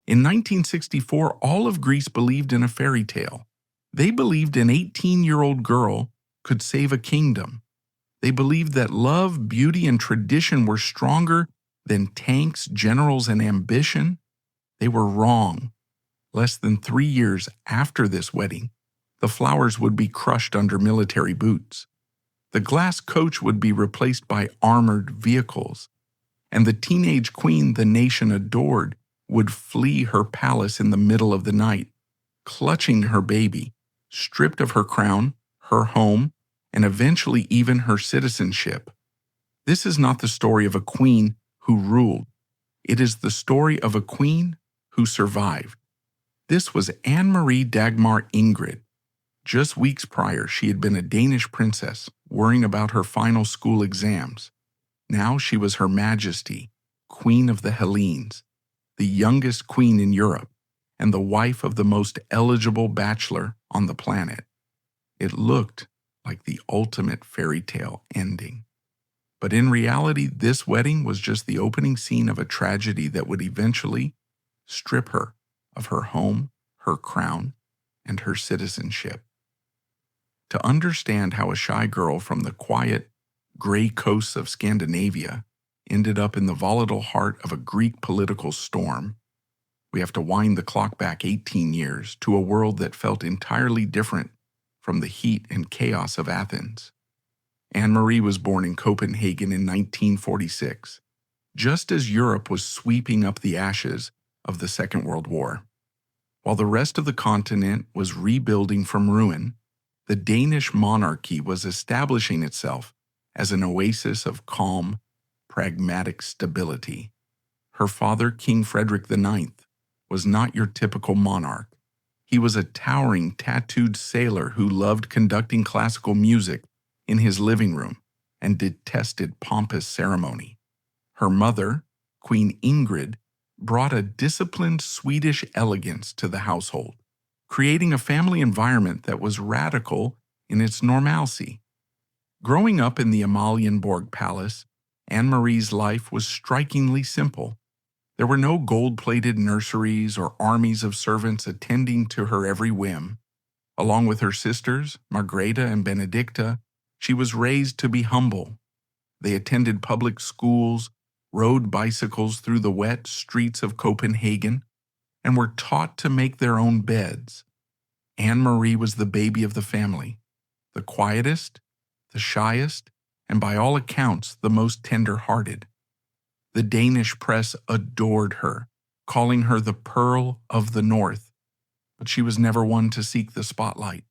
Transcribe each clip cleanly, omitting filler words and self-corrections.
In 1964, all of Greece believed in a fairy tale. They believed an 18-year-old girl could save a kingdom. They believed that love, beauty, and tradition were stronger than tanks, generals, and ambition. They were wrong. Less than 3 years after this wedding, the flowers would be crushed under military boots. The glass coach would be replaced by armored vehicles, and the teenage queen the nation adored would flee her palace in the middle of the night, clutching her baby, stripped of her crown, her home, and eventually even her citizenship. This is not the story of a queen who ruled. It is the story of a queen who survived. This was Anne-Marie Dagmar Ingrid. Just weeks prior, she had been a Danish princess, worrying about her final school exams. Now she was Her Majesty, Queen of the Hellenes, the youngest queen in Europe, and the wife of the most eligible bachelor on the planet. It looked like the ultimate fairy tale ending. But in reality, this wedding was just the opening scene of a tragedy that would eventually strip her of her home, her crown, and her citizenship. To understand how a shy girl from the quiet, gray coasts of Scandinavia ended up in the volatile heart of a Greek political storm, we have to wind the clock back 18 years to a world that felt entirely different from the heat and chaos of Athens. Anne-Marie was born in Copenhagen in 1946, just as Europe was sweeping up the ashes of the Second World War. While the rest of the continent was rebuilding from ruin, the Danish monarchy was establishing itself as an oasis of calm, pragmatic stability. Her father, King Frederick IX, was not your typical monarch. He was a towering, tattooed sailor who loved conducting classical music in his living room and detested pompous ceremony. Her mother, Queen Ingrid, brought a disciplined Swedish elegance to the household, creating a family environment that was radical in its normalcy. Growing up in the Amalienborg Palace, Anne-Marie's life was strikingly simple. There were no gold-plated nurseries or armies of servants attending to her every whim. Along with her sisters, Margrethe and Benedicta, she was raised to be humble. They attended public schools, rode bicycles through the wet streets of Copenhagen, and were taught to make their own beds. Anne-Marie was the baby of the family, the quietest, the shyest, and by all accounts, the most tender-hearted. The Danish press adored her, calling her the Pearl of the North, but she was never one to seek the spotlight.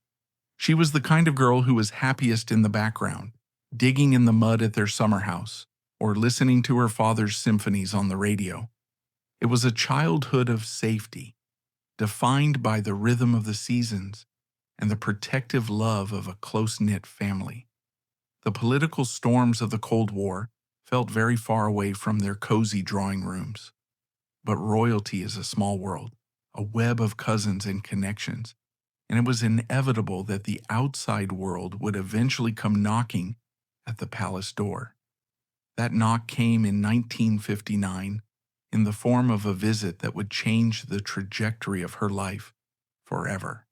She was the kind of girl who was happiest in the background, digging in the mud at their summer house, or listening to her father's symphonies on the radio. It was a childhood of safety, defined by the rhythm of the seasons and the protective love of a close-knit family. The political storms of the Cold War felt very far away from their cozy drawing rooms. But royalty is a small world, a web of cousins and connections, and it was inevitable that the outside world would eventually come knocking at the palace door. That knock came in 1959 in the form of a visit that would change the trajectory of her life forever.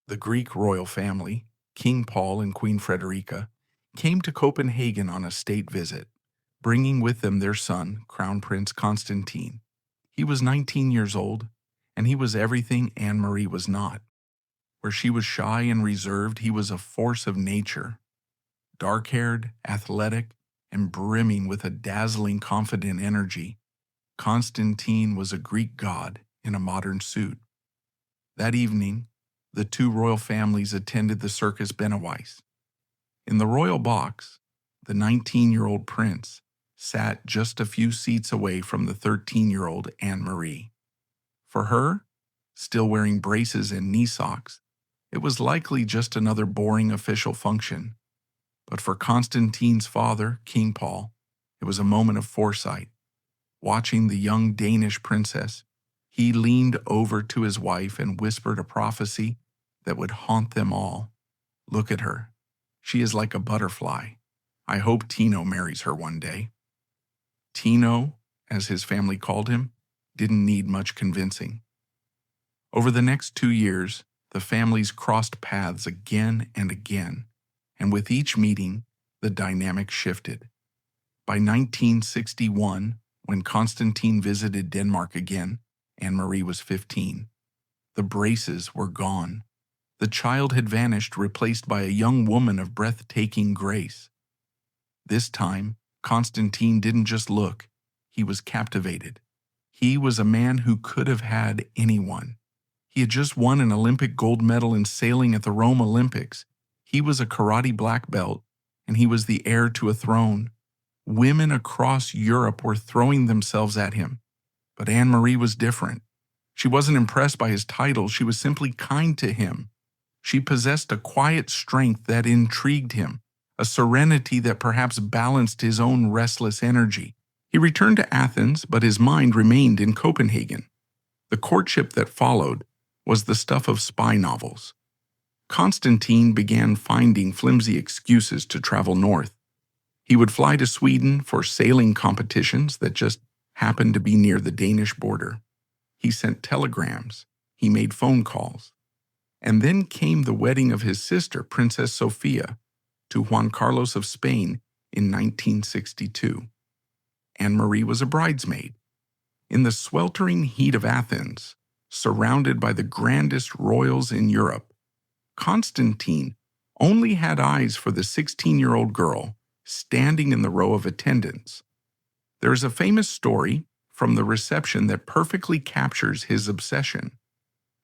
The Greek royal family, King Paul and Queen Frederica, came to Copenhagen on a state visit, bringing with them their son, Crown Prince Constantine. He was 19 years old, and he was everything Anne-Marie was not. Where she was shy and reserved, he was a force of nature. Dark-haired, athletic, and brimming with a dazzling, confident energy, Constantine was a Greek god in a modern suit. That evening, the two royal families attended the Circus Benawais. In the royal box, the 19-year-old prince sat just a few seats away from the 13-year-old Anne-Marie. For her, still wearing braces and knee socks, it was likely just another boring official function. But for Constantine's father, King Paul, it was a moment of foresight. Watching the young Danish princess, he leaned over to his wife and whispered a prophecy that would haunt them all. "Look at her. She is like a butterfly. I hope Tino marries her one day." Tino, as his family called him, didn't need much convincing. Over the next 2 years, the families crossed paths again and again, and with each meeting, the dynamic shifted. By 1961, when Constantine visited Denmark again, Anne-Marie was 15. The braces were gone. The child had vanished, replaced by a young woman of breathtaking grace. This time, Constantine didn't just look, he was captivated. He was a man who could have had anyone. He had just won an Olympic gold medal in sailing at the Rome Olympics. He was a karate black belt, and he was the heir to a throne. Women across Europe were throwing themselves at him. But Anne-Marie was different. She wasn't impressed by his title, she was simply kind to him. She possessed a quiet strength that intrigued him, a serenity that perhaps balanced his own restless energy. He returned to Athens, but his mind remained in Copenhagen. The courtship that followed was the stuff of spy novels. Constantine began finding flimsy excuses to travel north. He would fly to Sweden for sailing competitions that just happened to be near the Danish border. He sent telegrams. He made phone calls. And then came the wedding of his sister, Princess Sofia, to Juan Carlos of Spain in 1962. Anne-Marie was a bridesmaid. In the sweltering heat of Athens, surrounded by the grandest royals in Europe, Constantine only had eyes for the 16-year-old girl standing in the row of attendants. There is a famous story from the reception that perfectly captures his obsession.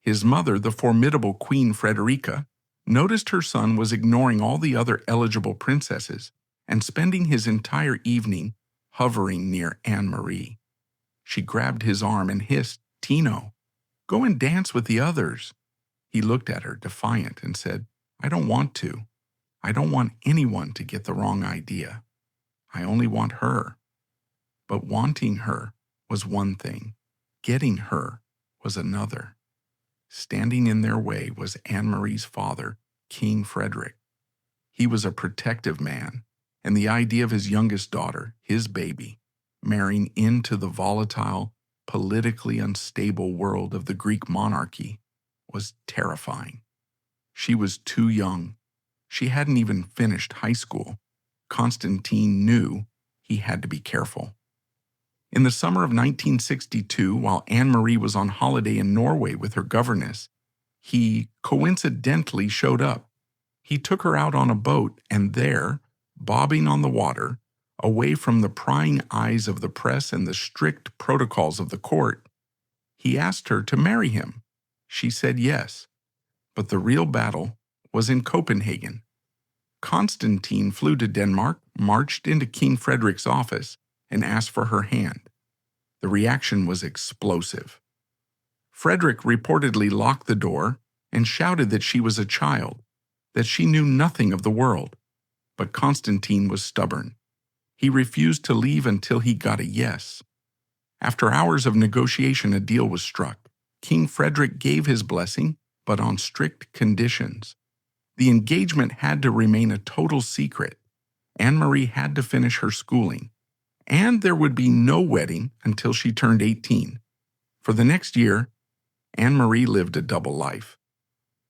His mother, the formidable Queen Frederica, noticed her son was ignoring all the other eligible princesses and spending his entire evening hovering near Anne-Marie. She grabbed his arm and hissed, "Tino, go and dance with the others." He looked at her, defiant, and said, "I don't want to. I don't want anyone to get the wrong idea. I only want her." But wanting her was one thing. Getting her was another. Standing in their way was Anne-Marie's father, King Frederick. He was a protective man, and the idea of his youngest daughter, his baby, marrying into the volatile, politically unstable world of the Greek monarchy was terrifying. She was too young. She hadn't even finished high school. Constantine knew he had to be careful. In the summer of 1962, while Anne-Marie was on holiday in Norway with her governess, he coincidentally showed up. He took her out on a boat, and there, bobbing on the water, away from the prying eyes of the press and the strict protocols of the court, he asked her to marry him. She said yes. But the real battle was in Copenhagen. Constantine flew to Denmark, marched into King Frederick's office, and asked for her hand. The reaction was explosive. Frederick reportedly locked the door and shouted that she was a child, that she knew nothing of the world. But Constantine was stubborn. He refused to leave until he got a yes. After hours of negotiation, a deal was struck. King Frederick gave his blessing, but on strict conditions. The engagement had to remain a total secret. Anne-Marie had to finish her schooling, and there would be no wedding until she turned 18. For the next year, Anne-Marie lived a double life.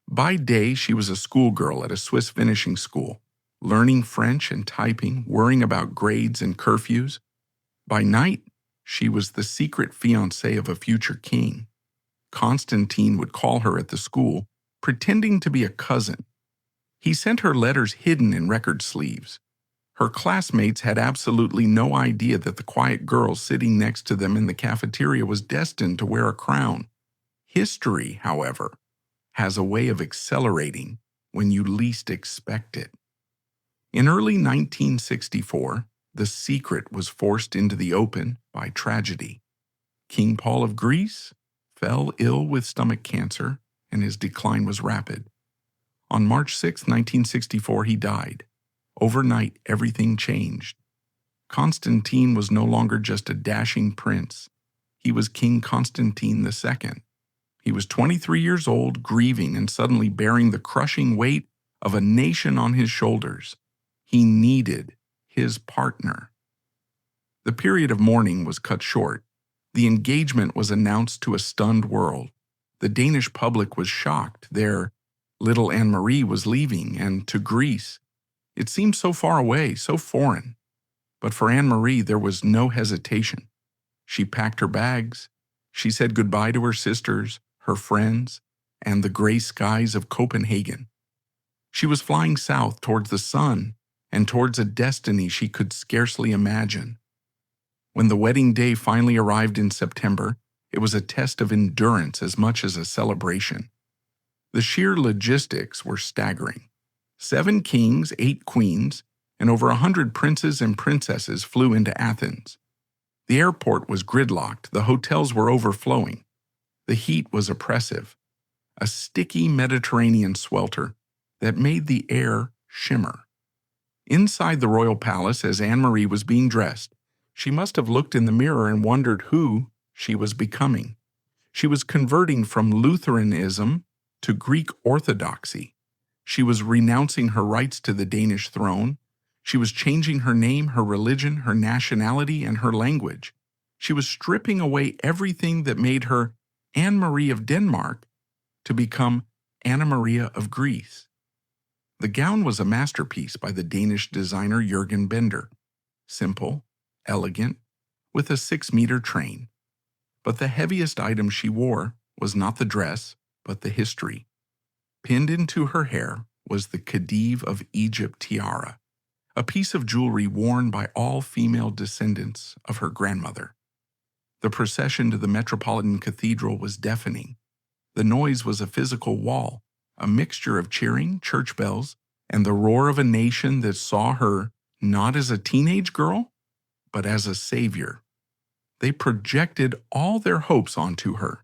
By day, she was a schoolgirl at a Swiss finishing school, learning French and typing, worrying about grades and curfews. By night, she was the secret fiancée of a future king. Constantine would call her at the school, pretending to be a cousin. He sent her letters hidden in record sleeves. Her classmates had absolutely no idea that the quiet girl sitting next to them in the cafeteria was destined to wear a crown. History, however, has a way of accelerating when you least expect it. In early 1964, the secret was forced into the open by tragedy. King Paul of Greece fell ill with stomach cancer, and his decline was rapid. On March 6, 1964, he died. Overnight, everything changed. Constantine was no longer just a dashing prince. He was King Constantine II. He was 23 years old, grieving and suddenly bearing the crushing weight of a nation on his shoulders. He needed his partner. The period of mourning was cut short. The engagement was announced to a stunned world. The Danish public was shocked. Their little Anne-Marie was leaving, and to Greece. It seemed so far away, so foreign. But for Anne-Marie, there was no hesitation. She packed her bags. She said goodbye to her sisters, her friends, and the gray skies of Copenhagen. She was flying south towards the sun and towards a destiny she could scarcely imagine. When the wedding day finally arrived in September, it was a test of endurance as much as a celebration. The sheer logistics were staggering. 7 kings, 8 queens, and over 100 princes and princesses flew into Athens. The airport was gridlocked, the hotels were overflowing. The heat was oppressive, a sticky Mediterranean swelter that made the air shimmer. Inside the royal palace, as Anne-Marie was being dressed, she must have looked in the mirror and wondered who she was becoming. She was converting from Lutheranism to Greek Orthodoxy. She was renouncing her rights to the Danish throne. She was changing her name, her religion, her nationality, and her language. She was stripping away everything that made her Anne-Marie of Denmark to become Anna Maria of Greece. The gown was a masterpiece by the Danish designer Jürgen Bender. Simple, elegant, with a 6-meter train. But the heaviest item she wore was not the dress, but the history. Pinned into her hair was the Khedive of Egypt tiara, a piece of jewelry worn by all female descendants of her grandmother. The procession to the Metropolitan Cathedral was deafening. The noise was a physical wall, a mixture of cheering, church bells, and the roar of a nation that saw her not as a teenage girl, but as a savior. They projected all their hopes onto her.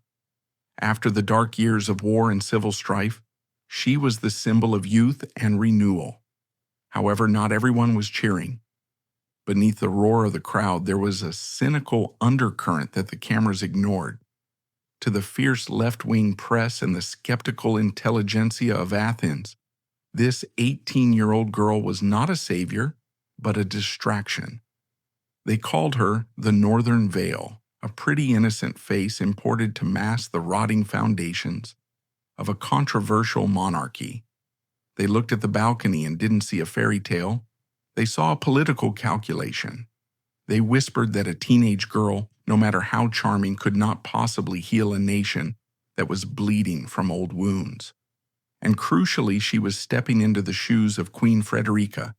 After the dark years of war and civil strife, she was the symbol of youth and renewal. However, not everyone was cheering. Beneath the roar of the crowd, there was a cynical undercurrent that the cameras ignored. To the fierce left-wing press and the skeptical intelligentsia of Athens, this 18-year-old girl was not a savior, but a distraction. They called her the Northern Veil, a pretty innocent face imported to mask the rotting foundations of a controversial monarchy. They looked at the balcony and didn't see a fairy tale. They saw a political calculation. They whispered that a teenage girl, no matter how charming, could not possibly heal a nation that was bleeding from old wounds. And crucially, she was stepping into the shoes of Queen Frederica,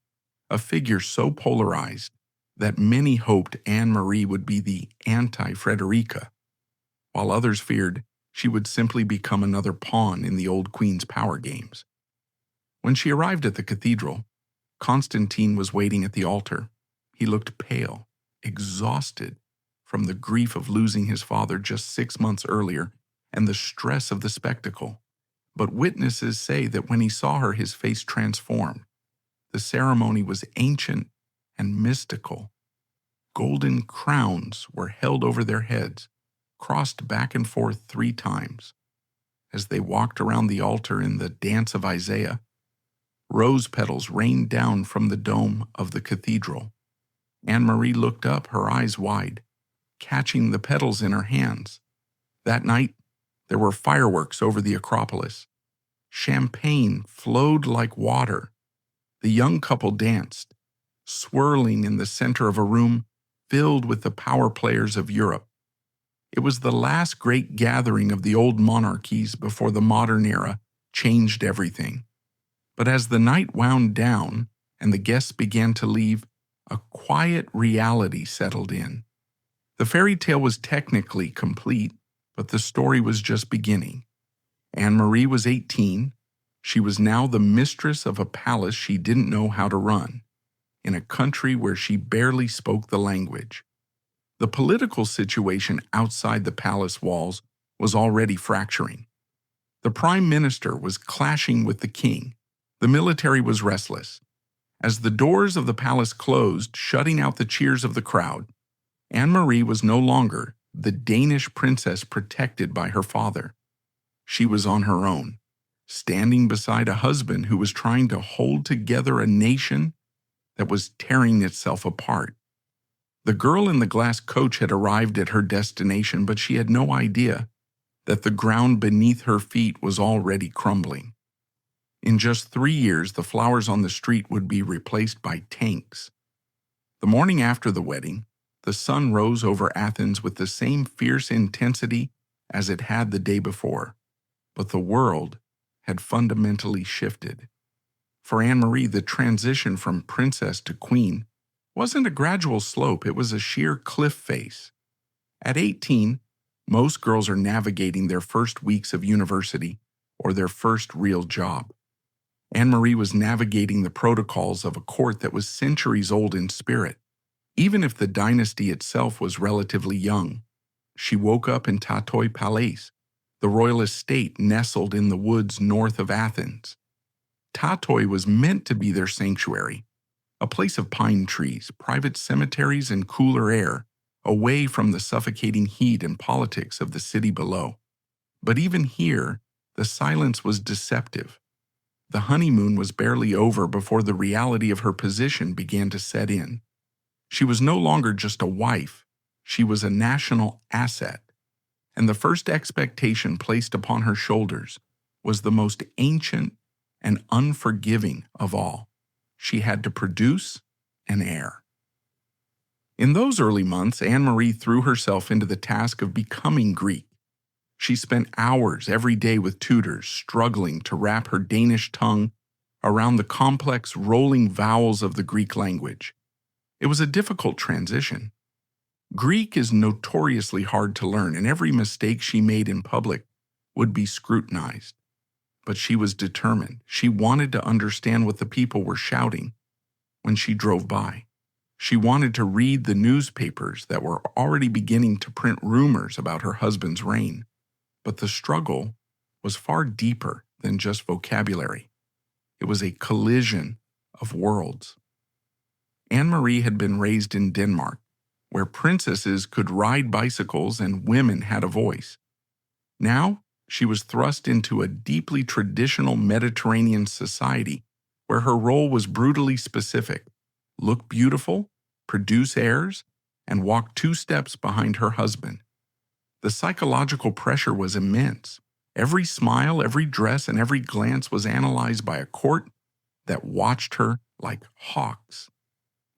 a figure so polarized that many hoped Anne-Marie would be the anti-Frederica, while others feared she would simply become another pawn in the old queen's power games. When she arrived at the cathedral, Constantine was waiting at the altar. He looked pale, exhausted from the grief of losing his father just 6 months earlier and the stress of the spectacle. But witnesses say that when he saw her, his face transformed. The ceremony was ancient and mystical. Golden crowns were held over their heads, crossed back and forth 3 times. As they walked around the altar in the dance of Isaiah, rose petals rained down from the dome of the cathedral. Anne-Marie looked up, her eyes wide, catching the petals in her hands. That night, there were fireworks over the Acropolis. Champagne flowed like water. The young couple danced, swirling in the center of a room filled with the power players of Europe. It was the last great gathering of the old monarchies before the modern era changed everything. But as the night wound down and the guests began to leave, a quiet reality settled in. The fairy tale was technically complete, but the story was just beginning. Anne-Marie was 18. She was now the mistress of a palace she didn't know how to run, in a country where she barely spoke the language. The political situation outside the palace walls was already fracturing. The prime minister was clashing with the king. The military was restless. As the doors of the palace closed, shutting out the cheers of the crowd, Anne-Marie was no longer the Danish princess protected by her father. She was on her own, standing beside a husband who was trying to hold together a nation that was tearing itself apart. The girl in the glass coach had arrived at her destination, but she had no idea that the ground beneath her feet was already crumbling. In just 3 years, the flowers on the street would be replaced by tanks. The morning after the wedding, the sun rose over Athens with the same fierce intensity as it had the day before, but the world had fundamentally shifted. For Anne-Marie, the transition from princess to queen wasn't a gradual slope, it was a sheer cliff face. At 18, most girls are navigating their first weeks of university or their first real job. Anne-Marie was navigating the protocols of a court that was centuries old in spirit. Even if the dynasty itself was relatively young, she woke up in Tatoi Palace, the royal estate nestled in the woods north of Athens. Tatoi was meant to be their sanctuary, a place of pine trees, private cemeteries, and cooler air, away from the suffocating heat and politics of the city below. But even here, the silence was deceptive. The honeymoon was barely over before the reality of her position began to set in. She was no longer just a wife, she was a national asset. And the first expectation placed upon her shoulders was the most ancient and unforgiving of all. She had to produce an heir. In those early months, Anne-Marie threw herself into the task of becoming Greek. She spent hours every day with tutors, struggling to wrap her Danish tongue around the complex rolling vowels of the Greek language. It was a difficult transition. Greek is notoriously hard to learn, and every mistake she made in public would be scrutinized. But she was determined. She wanted to understand what the people were shouting when she drove by. She wanted to read the newspapers that were already beginning to print rumors about her husband's reign. But the struggle was far deeper than just vocabulary. It was a collision of worlds. Anne-Marie had been raised in Denmark, where princesses could ride bicycles and women had a voice. Now, she was thrust into a deeply traditional Mediterranean society where her role was brutally specific: look beautiful, produce heirs, and walk 2 steps behind her husband. The psychological pressure was immense. Every smile, every dress, and every glance was analyzed by a court that watched her like hawks.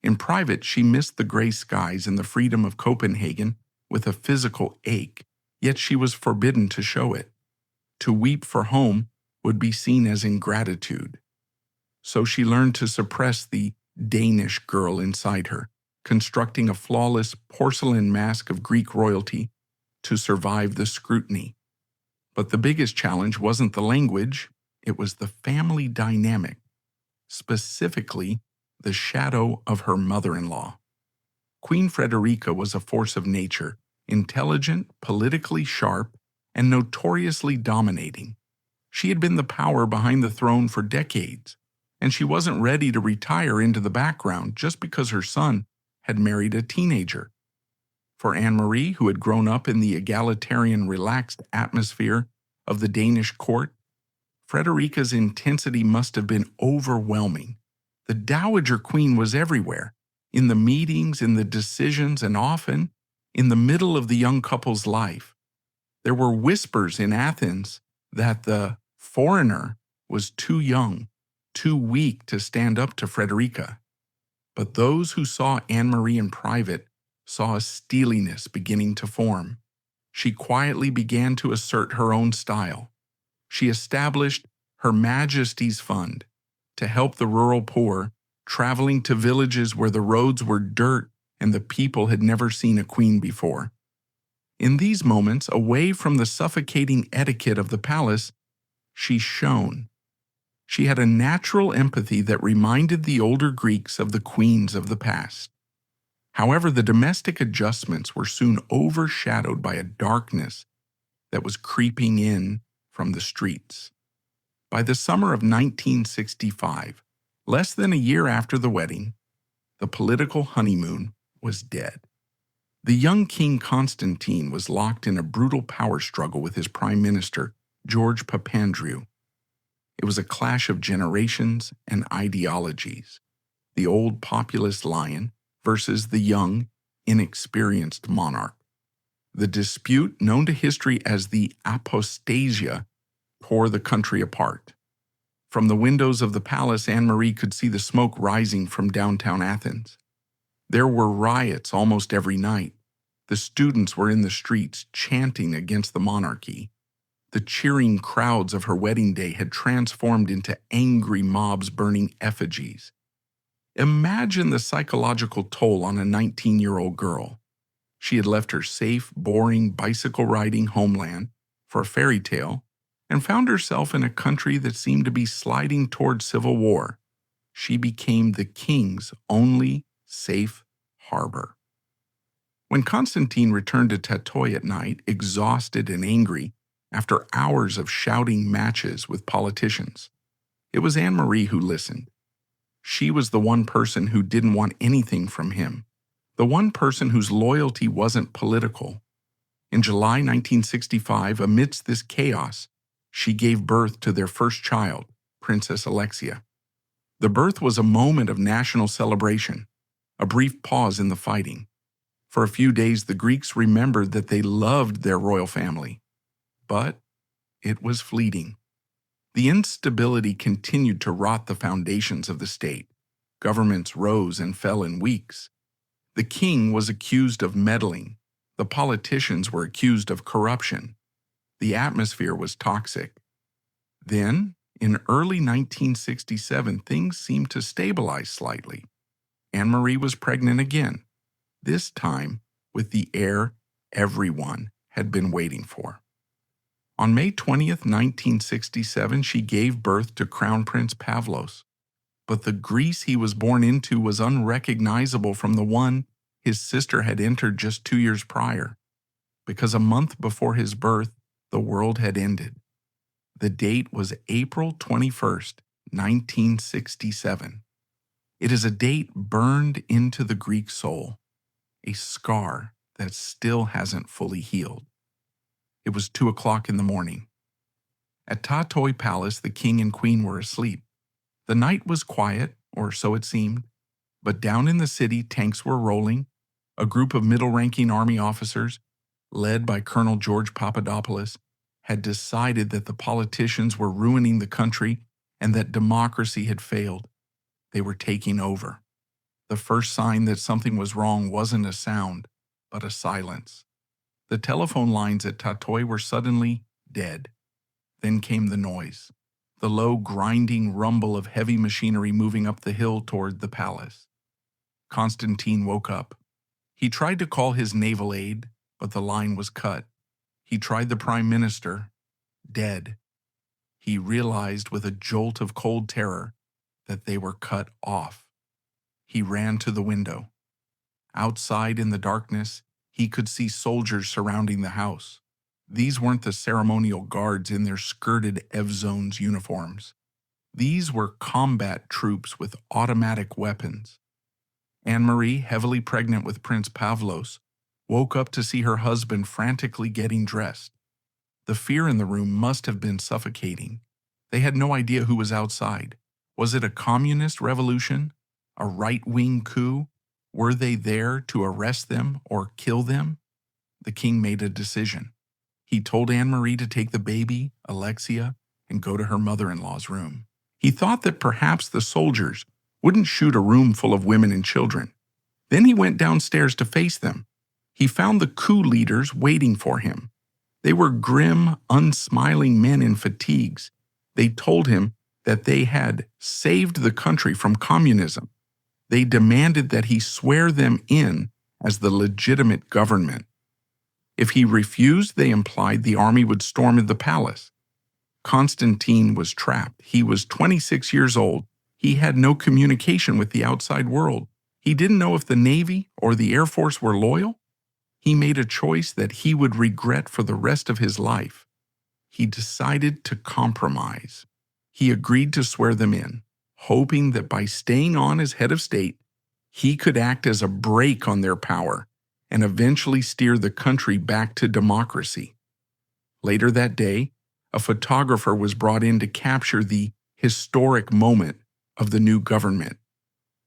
In private, she missed the gray skies and the freedom of Copenhagen with a physical ache, yet she was forbidden to show it. To weep for home would be seen as ingratitude. So she learned to suppress the Danish girl inside her, constructing a flawless porcelain mask of Greek royalty to survive the scrutiny. But the biggest challenge wasn't the language, it was the family dynamic, specifically the shadow of her mother-in-law. Queen Frederica was a force of nature, intelligent, politically sharp, and notoriously dominating. She had been the power behind the throne for decades, and she wasn't ready to retire into the background just because her son had married a teenager. For Anne-Marie, who had grown up in the egalitarian, relaxed atmosphere of the Danish court, Frederica's intensity must have been overwhelming. The Dowager Queen was everywhere, in the meetings, in the decisions, and often in the middle of the young couple's life. There were whispers in Athens that the foreigner was too young, too weak to stand up to Frederica. But those who saw Anne-Marie in private saw a steeliness beginning to form. She quietly began to assert her own style. She established Her Majesty's Fund to help the rural poor, traveling to villages where the roads were dirt and the people had never seen a queen before. In these moments, away from the suffocating etiquette of the palace, she shone. She had a natural empathy that reminded the older Greeks of the queens of the past. However, the domestic adjustments were soon overshadowed by a darkness that was creeping in from the streets. By the summer of 1965, less than a year after the wedding, the political honeymoon was dead. The young King Constantine was locked in a brutal power struggle with his prime minister, George Papandreou. It was a clash of generations and ideologies. The old populist lion versus the young, inexperienced monarch. The dispute, known to history as the apostasia, tore the country apart. From the windows of the palace, Anne-Marie could see the smoke rising from downtown Athens. There were riots almost every night. The students were in the streets chanting against the monarchy. The cheering crowds of her wedding day had transformed into angry mobs burning effigies. Imagine the psychological toll on a 19-year-old girl. She had left her safe, boring, bicycle-riding homeland for a fairy tale and found herself in a country that seemed to be sliding toward civil war. She became the king's only safe harbor. When Constantine returned to Tatoi at night, exhausted and angry, after hours of shouting matches with politicians, it was Anne-Marie who listened. She was the one person who didn't want anything from him, the one person whose loyalty wasn't political. In July 1965, amidst this chaos, she gave birth to their first child, Princess Alexia. The birth was a moment of national celebration, a brief pause in the fighting. For a few days, the Greeks remembered that they loved their royal family. But it was fleeting. The instability continued to rot the foundations of the state. Governments rose and fell in weeks. The king was accused of meddling. The politicians were accused of corruption. The atmosphere was toxic. Then, in early 1967, things seemed to stabilize slightly. Anne-Marie was pregnant again, this time with the heir everyone had been waiting for. On May 20th, 1967, she gave birth to Crown Prince Pavlos. But the Greece he was born into was unrecognizable from the one his sister had entered just 2 years prior, because a month before his birth, the world had ended. The date was April 21st, 1967. It is a date burned into the Greek soul, a scar that still hasn't fully healed. It was 2 o'clock in the morning. At Tatoi Palace, the king and queen were asleep. The night was quiet, or so it seemed, but down in the city, tanks were rolling. A group of middle-ranking army officers, led by Colonel George Papadopoulos, had decided that the politicians were ruining the country and that democracy had failed. They were taking over. The first sign that something was wrong wasn't a sound, but a silence. The telephone lines at Tatoi were suddenly dead. Then came the noise, the low grinding rumble of heavy machinery moving up the hill toward the palace. Constantine woke up. He tried to call his naval aide, but the line was cut. He tried the prime minister, dead. He realized with a jolt of cold terror that they were cut off. He ran to the window. Outside in the darkness, he could see soldiers surrounding the house. These weren't the ceremonial guards in their skirted Evzones uniforms. These were combat troops with automatic weapons. Anne-Marie, heavily pregnant with Prince Pavlos, woke up to see her husband frantically getting dressed. The fear in the room must have been suffocating. They had no idea who was outside. Was it a communist revolution? A right-wing coup? Were they there to arrest them or kill them? The king made a decision. He told Anne-Marie to take the baby, Alexia, and go to her mother-in-law's room. He thought that perhaps the soldiers wouldn't shoot a room full of women and children. Then he went downstairs to face them. He found the coup leaders waiting for him. They were grim, unsmiling men in fatigues. They told him that they had saved the country from communism. They demanded that he swear them in as the legitimate government. If he refused, they implied the army would storm the palace. Constantine was trapped. He was 26 years old. He had no communication with the outside world. He didn't know if the Navy or the Air Force were loyal. He made a choice that he would regret for the rest of his life. He decided to compromise. He agreed to swear them in, hoping that by staying on as head of state, he could act as a brake on their power and eventually steer the country back to democracy. Later that day, a photographer was brought in to capture the historic moment of the new government.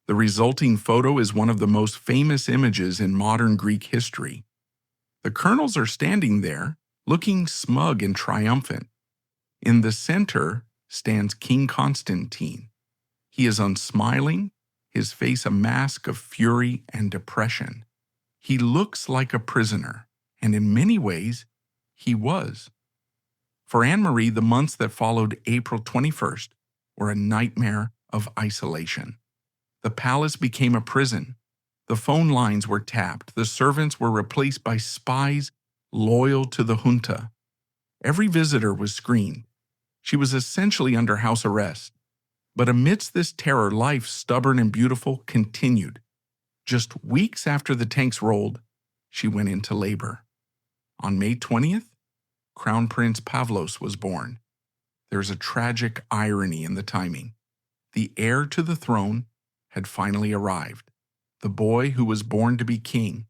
The resulting photo is one of the most famous images in modern Greek history. The colonels are standing there, looking smug and triumphant. In the center stands King Constantine. He is unsmiling, his face a mask of fury and depression. He looks like a prisoner, and in many ways, he was. For Anne-Marie, the months that followed April 21st were a nightmare of isolation. The palace became a prison. The phone lines were tapped. The servants were replaced by spies loyal to the junta. Every visitor was screened. She was essentially under house arrest. But amidst this terror, life, stubborn and beautiful, continued. Just weeks after the tanks rolled, she went into labor. On May 20th, Crown Prince Pavlos was born. There's a tragic irony in the timing. The heir to the throne had finally arrived, the boy who was born to be king.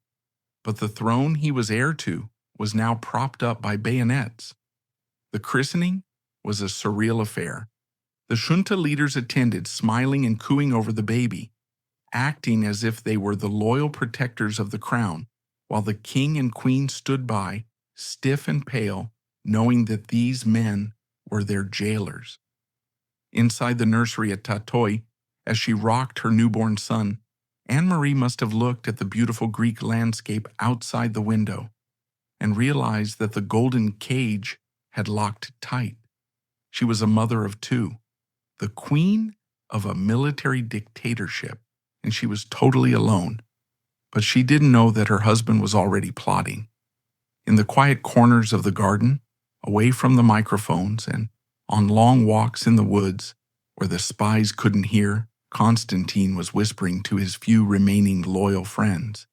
But the throne he was heir to was now propped up by bayonets. The christening was a surreal affair. The junta leaders attended, smiling and cooing over the baby, acting as if they were the loyal protectors of the crown, while the king and queen stood by, stiff and pale, knowing that these men were their jailers. Inside the nursery at Tatoi, as she rocked her newborn son, Anne-Marie must have looked at the beautiful Greek landscape outside the window and realized that the golden cage had locked tight. She was a mother of two, the queen of a military dictatorship, and she was totally alone. But she didn't know that her husband was already plotting. In the quiet corners of the garden, away from the microphones and on long walks in the woods where the spies couldn't hear, Constantine was whispering to his few remaining loyal friends.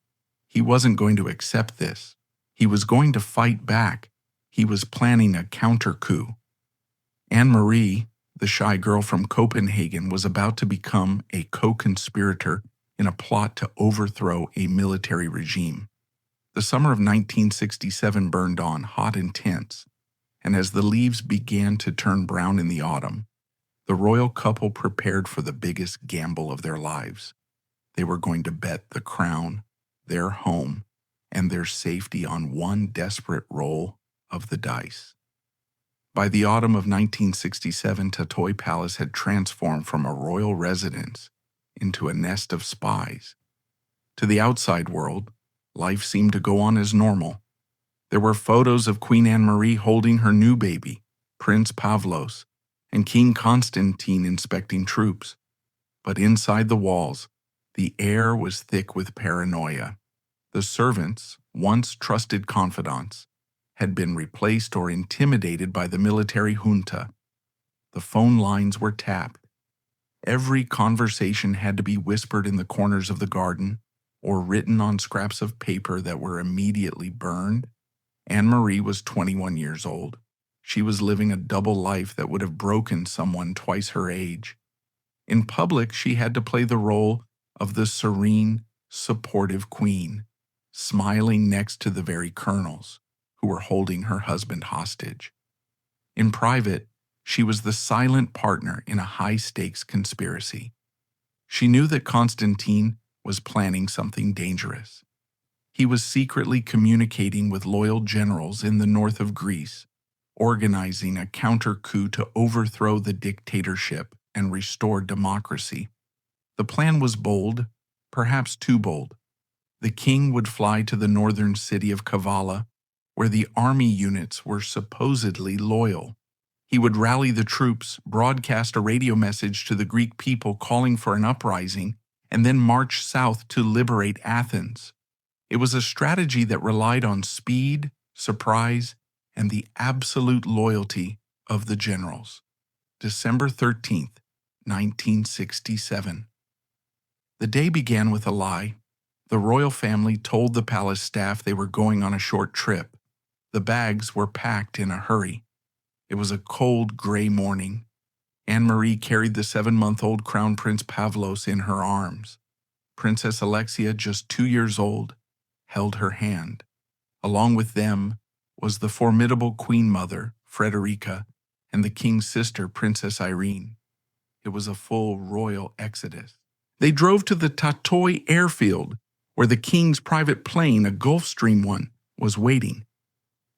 He wasn't going to accept this. He was going to fight back. He was planning a counter-coup. Anne-Marie, the shy girl from Copenhagen, was about to become a co-conspirator in a plot to overthrow a military regime. The summer of 1967 burned on, hot and tense, and as the leaves began to turn brown in the autumn, the royal couple prepared for the biggest gamble of their lives. They were going to bet the crown, their home, and their safety on one desperate roll of the dice. By the autumn of 1967, Tatoi Palace had transformed from a royal residence into a nest of spies. To the outside world, life seemed to go on as normal. There were photos of Queen Anne-Marie holding her new baby, Prince Pavlos, and King Constantine inspecting troops. But inside the walls, the air was thick with paranoia. The servants, once trusted confidants, had been replaced or intimidated by the military junta. The phone lines were tapped. Every conversation had to be whispered in the corners of the garden or written on scraps of paper that were immediately burned. Anne-Marie was 21 years old. She was living a double life that would have broken someone twice her age. In public, she had to play the role of the serene, supportive queen, smiling next to the very colonels who were holding her husband hostage. In private, she was the silent partner in a high-stakes conspiracy. She knew that Constantine was planning something dangerous. He was secretly communicating with loyal generals in the north of Greece, organizing a counter-coup to overthrow the dictatorship and restore democracy. The plan was bold, perhaps too bold. The king would fly to the northern city of Kavala, where the army units were supposedly loyal. He would rally the troops, broadcast a radio message to the Greek people calling for an uprising, and then march south to liberate Athens. It was a strategy that relied on speed, surprise, and the absolute loyalty of the generals. December 13th, 1967. The day began with a lie. The royal family told the palace staff they were going on a short trip. The bags were packed in a hurry. It was a cold, gray morning. Anne-Marie carried the 7-month-old Crown Prince Pavlos in her arms. Princess Alexia, just 2 years old, held her hand. Along with them was the formidable Queen Mother, Frederica, and the king's sister, Princess Irene. It was a full royal exodus. They drove to the Tatoi airfield, where the king's private plane, a Gulfstream one, was waiting.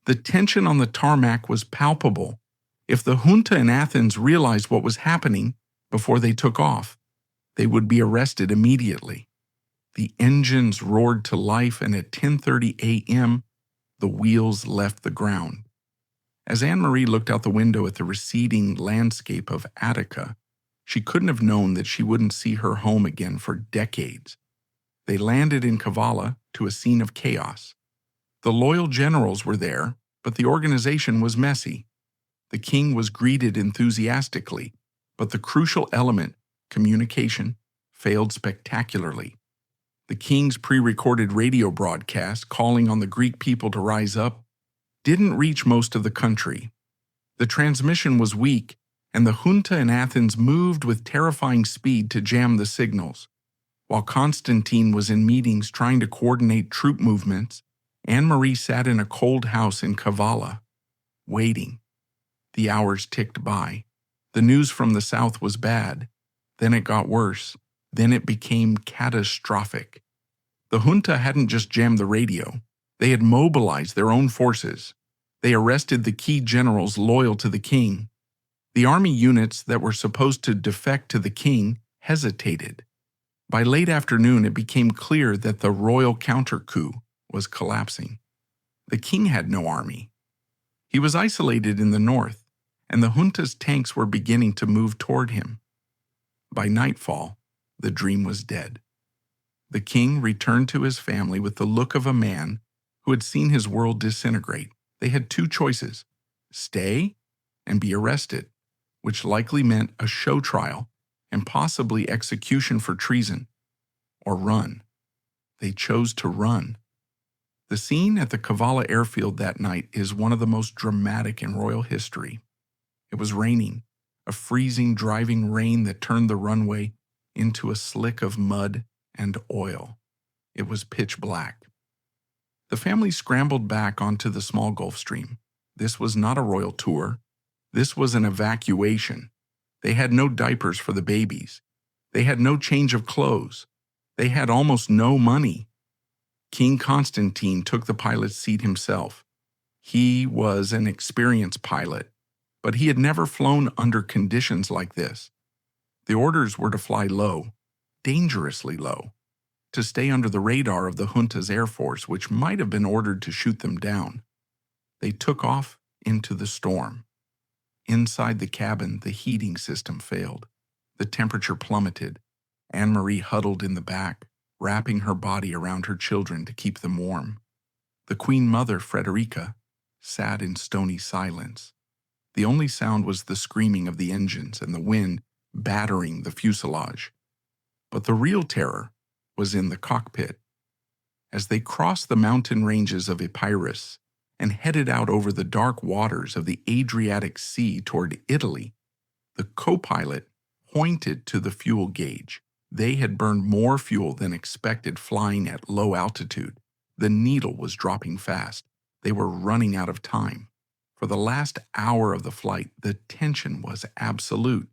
The tension on the tarmac was palpable. If the junta in Athens realized what was happening before they took off, they would be arrested immediately. The engines roared to life, and at 10:30 a.m., the wheels left the ground. As Anne-Marie looked out the window at the receding landscape of Attica, she couldn't have known that she wouldn't see her home again for decades. They landed in Kavala to a scene of chaos. The loyal generals were there, but the organization was messy. The king was greeted enthusiastically, but the crucial element, communication, failed spectacularly. The king's pre-recorded radio broadcast calling on the Greek people to rise up didn't reach most of the country. The transmission was weak, and the junta in Athens moved with terrifying speed to jam the signals. While Constantine was in meetings trying to coordinate troop movements, Anne-Marie sat in a cold house in Kavala, waiting. The hours ticked by. The news from the south was bad. Then it got worse. Then it became catastrophic. The junta hadn't just jammed the radio. They had mobilized their own forces. They arrested the key generals loyal to the king. The army units that were supposed to defect to the king hesitated. By late afternoon, it became clear that the royal counter-coup was collapsing. The king had no army. He was isolated in the north, and the junta's tanks were beginning to move toward him. By nightfall, the dream was dead. The king returned to his family with the look of a man who had seen his world disintegrate. They had two choices: stay and be arrested, which likely meant a show trial and possibly execution for treason, or run. They chose to run. The scene at the Kavala airfield that night is one of the most dramatic in royal history. It was raining, a freezing, driving rain that turned the runway into a slick of mud and oil. It was pitch black. The family scrambled back onto the small Gulf Stream. This was not a royal tour. This was an evacuation. They had no diapers for the babies. They had no change of clothes. They had almost no money. King Constantine took the pilot's seat himself. He was an experienced pilot, but he had never flown under conditions like this. The orders were to fly low, dangerously low, to stay under the radar of the junta's air force, which might have been ordered to shoot them down. They took off into the storm. Inside the cabin, the heating system failed. The temperature plummeted. Anne-Marie huddled in the back, wrapping her body around her children to keep them warm. The Queen Mother, Frederica, sat in stony silence. The only sound was the screaming of the engines and the wind battering the fuselage. But the real terror was in the cockpit. As they crossed the mountain ranges of Epirus and headed out over the dark waters of the Adriatic Sea toward Italy, the co-pilot pointed to the fuel gauge. They had burned more fuel than expected flying at low altitude. The needle was dropping fast. They were running out of time. For the last hour of the flight, the tension was absolute.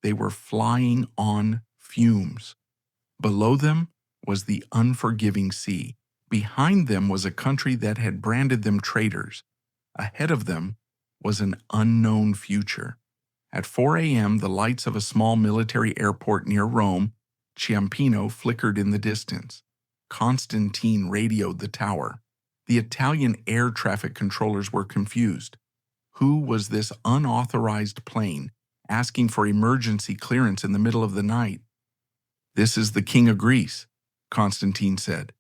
They were flying on fumes. Below them was the unforgiving sea. Behind them was a country that had branded them traitors. Ahead of them was an unknown future. At 4 a.m., the lights of a small military airport near Rome, Ciampino, flickered in the distance. Constantine radioed the tower. The Italian air traffic controllers were confused. Who was this unauthorized plane asking for emergency clearance in the middle of the night? "This is the King of Greece," Constantine said.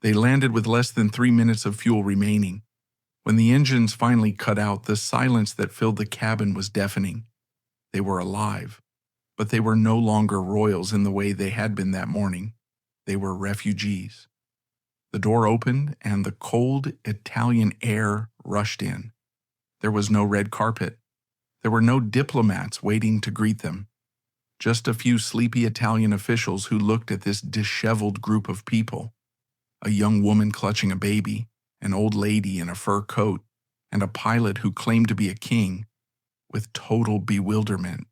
They landed with less than 3 minutes of fuel remaining. When the engines finally cut out, the silence that filled the cabin was deafening. They were alive, but they were no longer royals in the way they had been that morning. They were refugees. The door opened and the cold Italian air rushed in. There was no red carpet. There were no diplomats waiting to greet them. Just a few sleepy Italian officials who looked at this disheveled group of people. A young woman clutching a baby, an old lady in a fur coat, and a pilot who claimed to be a king, with total bewilderment.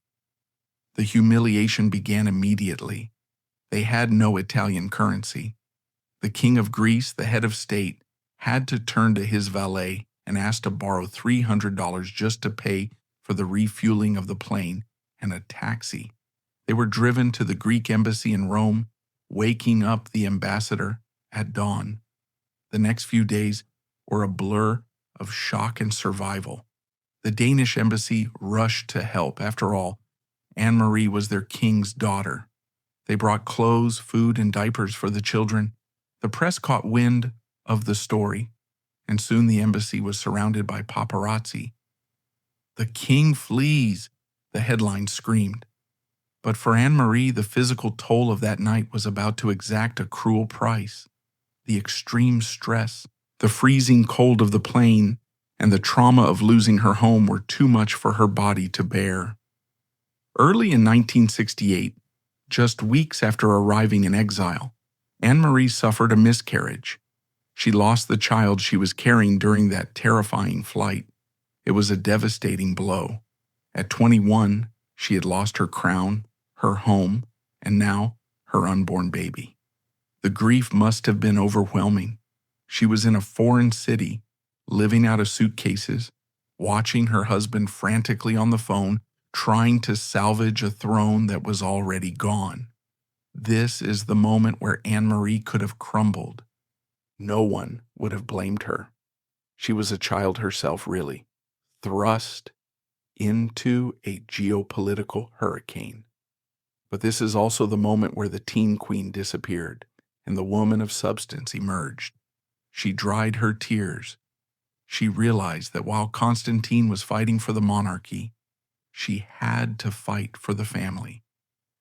The humiliation began immediately. They had no Italian currency. The King of Greece, the head of state, had to turn to his valet and ask to borrow $300 just to pay for the refueling of the plane and a taxi. They were driven to the Greek embassy in Rome, waking up the ambassador at dawn. The next few days were a blur of shock and survival. The Danish embassy rushed to help. After all, Anne-Marie was their king's daughter. They brought clothes, food, and diapers for the children. The press caught wind of the story, and soon the embassy was surrounded by paparazzi. "The king flees," the headline screamed. But for Anne-Marie, the physical toll of that night was about to exact a cruel price. The extreme stress, the freezing cold of the plane, and the trauma of losing her home were too much for her body to bear. Early in 1968, just weeks after arriving in exile, Anne-Marie suffered a miscarriage. She lost the child she was carrying during that terrifying flight. It was a devastating blow. At 21, she had lost her crown, her home, and now her unborn baby. The grief must have been overwhelming. She was in a foreign city, living out of suitcases, watching her husband frantically on the phone, trying to salvage a throne that was already gone. This is the moment where Anne-Marie could have crumbled. No one would have blamed her. She was a child herself, really, thrust into a geopolitical hurricane. But this is also the moment where the teen queen disappeared and the woman of substance emerged. She dried her tears. She realized that while Constantine was fighting for the monarchy, she had to fight for the family.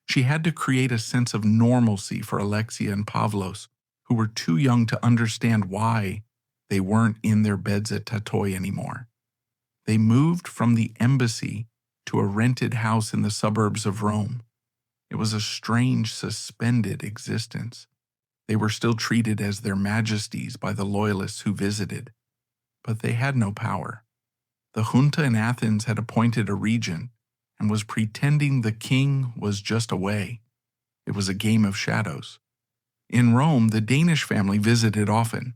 She had to create a sense of normalcy for Alexia and Pavlos, who were too young to understand why they weren't in their beds at Tatoi anymore. They moved from the embassy to a rented house in the suburbs of Rome. It was a strange, suspended existence. They were still treated as their majesties by the loyalists who visited, but they had no power. The junta in Athens had appointed a regent and was pretending the king was just away. It was a game of shadows. In Rome, the Danish family visited often.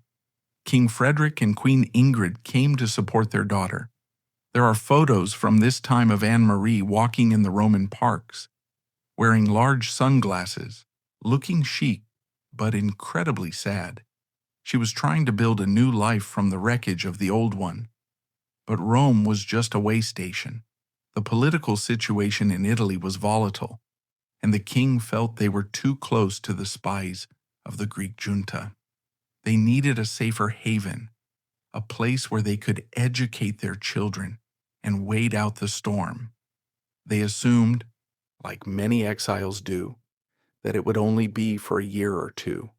King Frederick and Queen Ingrid came to support their daughter. There are photos from this time of Anne-Marie walking in the Roman parks, wearing large sunglasses, looking chic, but incredibly sad. She was trying to build a new life from the wreckage of the old one. But Rome was just a way station. The political situation in Italy was volatile, and the king felt they were too close to the spies of the Greek junta. They needed a safer haven, a place where they could educate their children and wait out the storm. They assumed, like many exiles do, that it would only be for a year or two.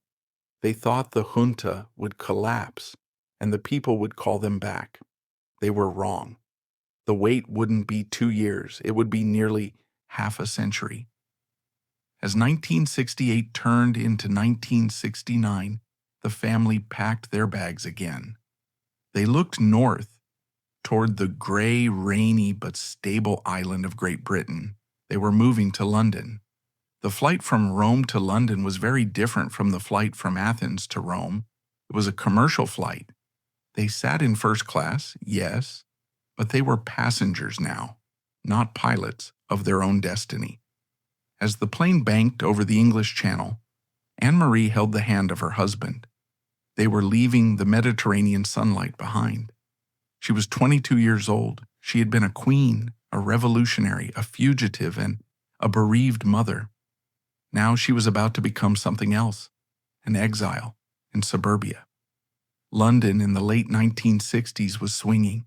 They thought the junta would collapse and the people would call them back. They were wrong. The wait wouldn't be 2 years, it would be nearly half a century. As 1968 turned into 1969, the family packed their bags again. They looked north, toward the gray, rainy, but stable island of Great Britain. They were moving to London. The flight from Rome to London was very different from the flight from Athens to Rome. It was a commercial flight. They sat in first class, yes, but they were passengers now, not pilots of their own destiny. As the plane banked over the English Channel, Anne-Marie held the hand of her husband. They were leaving the Mediterranean sunlight behind. She was 22 years old. She had been a queen, a revolutionary, a fugitive, and a bereaved mother. Now she was about to become something else, an exile in suburbia. London in the late 1960s was swinging.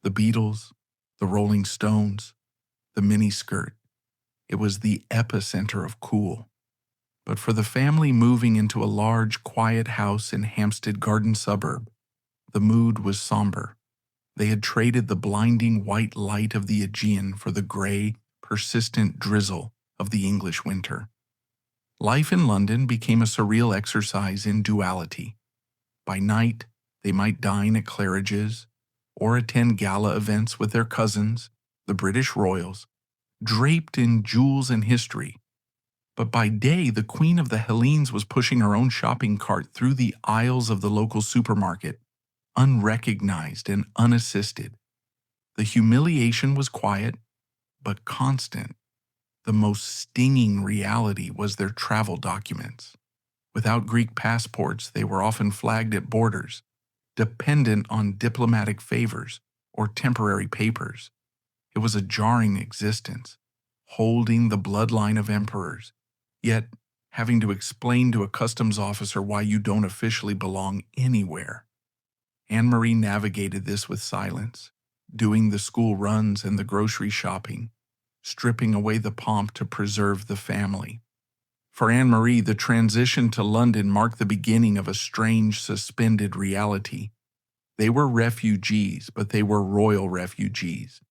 The Beatles, the Rolling Stones, the miniskirt. It was the epicenter of cool. But for the family moving into a large, quiet house in Hampstead Garden suburb, the mood was somber. They had traded the blinding white light of the Aegean for the gray, persistent drizzle of the English winter. Life in London became a surreal exercise in duality. By night, they might dine at Claridge's or attend gala events with their cousins, the British royals, draped in jewels and history. But by day, the queen of the Hellenes was pushing her own shopping cart through the aisles of the local supermarket, unrecognized and unassisted. The humiliation was quiet, but constant. The most stinging reality was their travel documents. Without Greek passports, they were often flagged at borders, dependent on diplomatic favors or temporary papers. It was a jarring existence, holding the bloodline of emperors, yet having to explain to a customs officer why you don't officially belong anywhere. Anne-Marie navigated this with silence, doing the school runs and the grocery shopping, stripping away the pomp to preserve the family. For Anne-Marie, the transition to London marked the beginning of a strange, suspended reality. They were refugees, but they were royal refugees.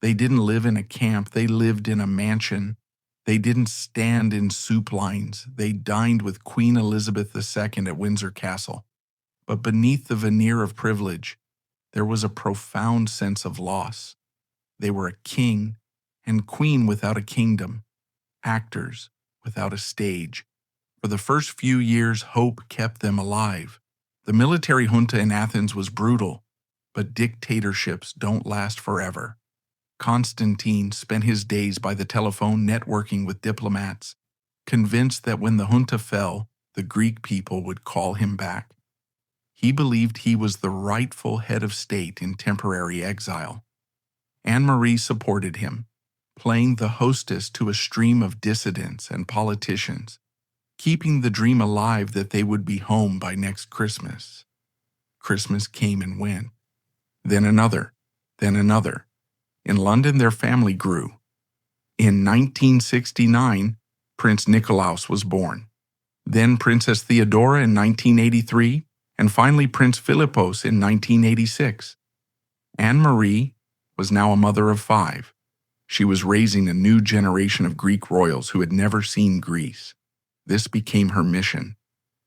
They didn't live in a camp, they lived in a mansion. They didn't stand in soup lines, they dined with Queen Elizabeth II at Windsor Castle. But beneath the veneer of privilege, there was a profound sense of loss. They were a king and queen without a kingdom, actors without a stage. For the first few years, hope kept them alive. The military junta in Athens was brutal, but dictatorships don't last forever. Constantine spent his days by the telephone networking with diplomats, convinced that when the junta fell, the Greek people would call him back. He believed he was the rightful head of state in temporary exile. Anne-Marie supported him, playing the hostess to a stream of dissidents and politicians, keeping the dream alive that they would be home by next Christmas. Christmas came and went. Then another, then another. In London, their family grew. In 1969, Prince Nikolaus was born. Then Princess Theodora in 1983, and finally Prince Philippos in 1986. Anne-Marie was now a mother of 5. She was raising a new generation of Greek royals who had never seen Greece. This became her mission,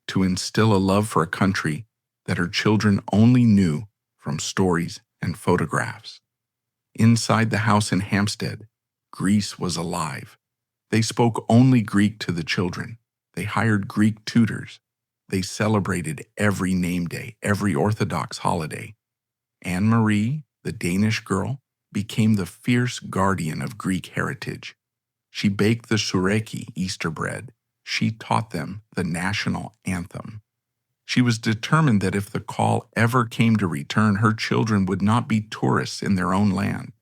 to instill a love for a country that her children only knew from stories and photographs. Inside the house in Hampstead, Greece was alive. They spoke only Greek to the children. They hired Greek tutors. They celebrated every name day, every Orthodox holiday. Anne-Marie, the Danish girl, became the fierce guardian of Greek heritage. She baked the sureki, Easter bread. She taught them the national anthem. She was determined that if the call ever came to return, her children would not be tourists in their own land.